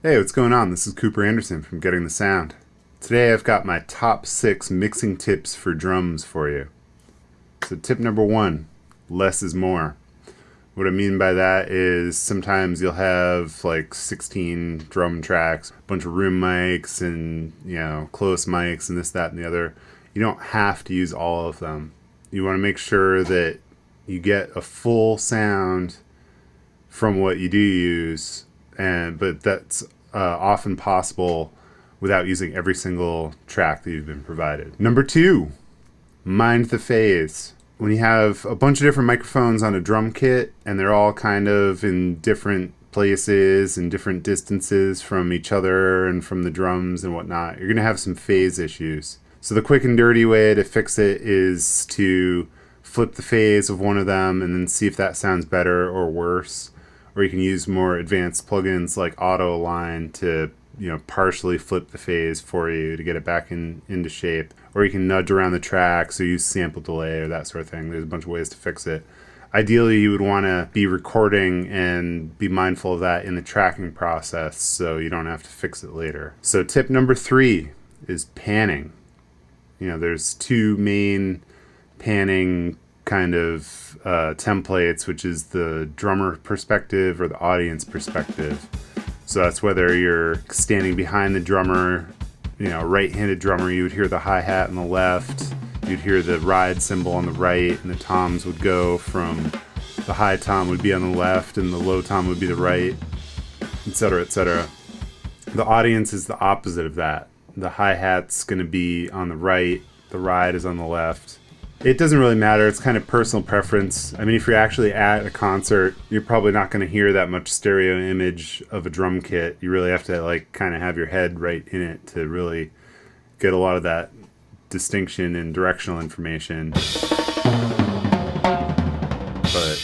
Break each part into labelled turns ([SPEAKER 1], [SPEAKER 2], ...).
[SPEAKER 1] Hey, what's going on? This is Cooper Anderson from Getting the Sound. Today I've got my top 6 mixing tips for drums for you. So tip number 1, less is more. What I mean by that is sometimes you'll have like 16 drum tracks, a bunch of room mics and, close mics and this, that, and the other. You don't have to use all of them. You want to make sure that you get a full sound from what you do use, but that's often possible without using every single track that you've been provided. Number 2, mind the phase. When you have a bunch of different microphones on a drum kit and they're all kind of in different places and different distances from each other and from the drums and whatnot, you're going to have some phase issues. So the quick and dirty way to fix it is to flip the phase of one of them and then see if that sounds better or worse. Or you can use more advanced plugins like Auto Align to partially flip the phase for you to get it back into shape. Or you can nudge around the track, so use sample delay or that sort of thing. There's a bunch of ways to fix it. Ideally, you would want to be recording and be mindful of that in the tracking process so you don't have to fix it later. So tip number 3 is panning. There's 2 main panning kind of templates, which is the drummer perspective or the audience perspective. So that's whether you're standing behind the drummer, right-handed drummer, you would hear the hi-hat on the left, you'd hear the ride cymbal on the right, and the toms would go from the high tom would be on the left and the low tom would be the right, etc., etc. The audience is the opposite of that. The hi-hat's going to be on the right, the ride is on the left. It doesn't really matter. It's kind of personal preference. I mean, if you're actually at a concert, you're probably not going to hear that much stereo image of a drum kit. You really have to kind of have your head right in it to really get a lot of that distinction and directional information. But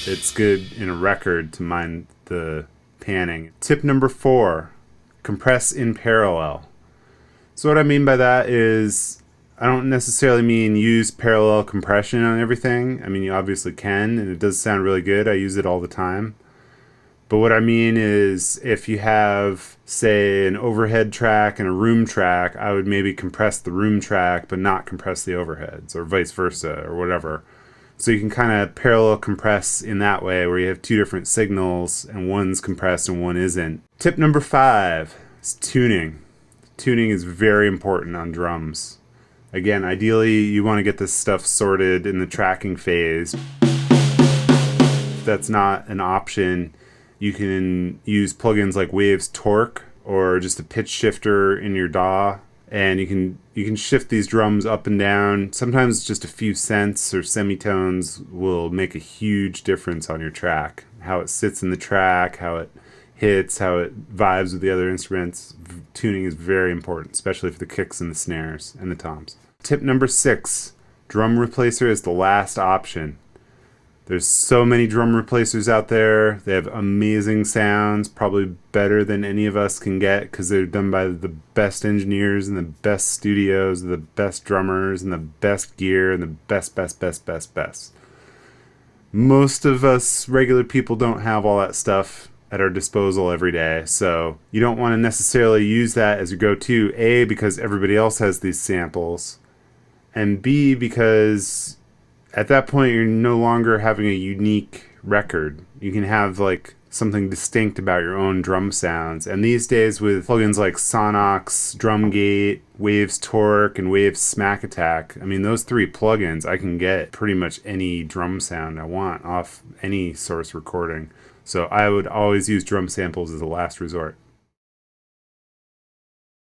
[SPEAKER 1] it's good in a record to mind the panning. Tip number 4, compress in parallel. So what I mean by that is, I don't necessarily mean use parallel compression on everything. I mean, you obviously can, and it does sound really good. I use it all the time. But what I mean is, if you have, say, an overhead track and a room track, I would maybe compress the room track, but not compress the overheads, or vice versa, or whatever. So you can kind of parallel compress in that way, where you have 2 different signals, and one's compressed and one isn't. Tip number 5 is tuning. Tuning is very important on drums. Again, ideally, you want to get this stuff sorted in the tracking phase. If that's not an option, you can use plugins like Waves Torque or just a pitch shifter in your DAW, and you can shift these drums up and down. Sometimes just a few cents or semitones will make a huge difference on your track. How it sits in the track, how it hits, how it vibes with the other instruments. Tuning is very important, especially for the kicks and the snares and the toms. Tip number 6, drum replacer is the last option. There's so many drum replacers out there. They have amazing sounds, probably better than any of us can get because they're done by the best engineers and the best studios, the best drummers and the best gear and the best. Most of us regular people don't have all that stuff at our disposal every day, so you don't want to necessarily use that as your go-to, A, because everybody else has these samples, and B, because at that point you're no longer having a unique record. You can have something distinct about your own drum sounds, and these days with plugins like Sonox, Drumgate, Waves Torque, and Waves Smack Attack, I mean, those 3 plugins, I can get pretty much any drum sound I want off any source recording. So I would always use drum samples as a last resort.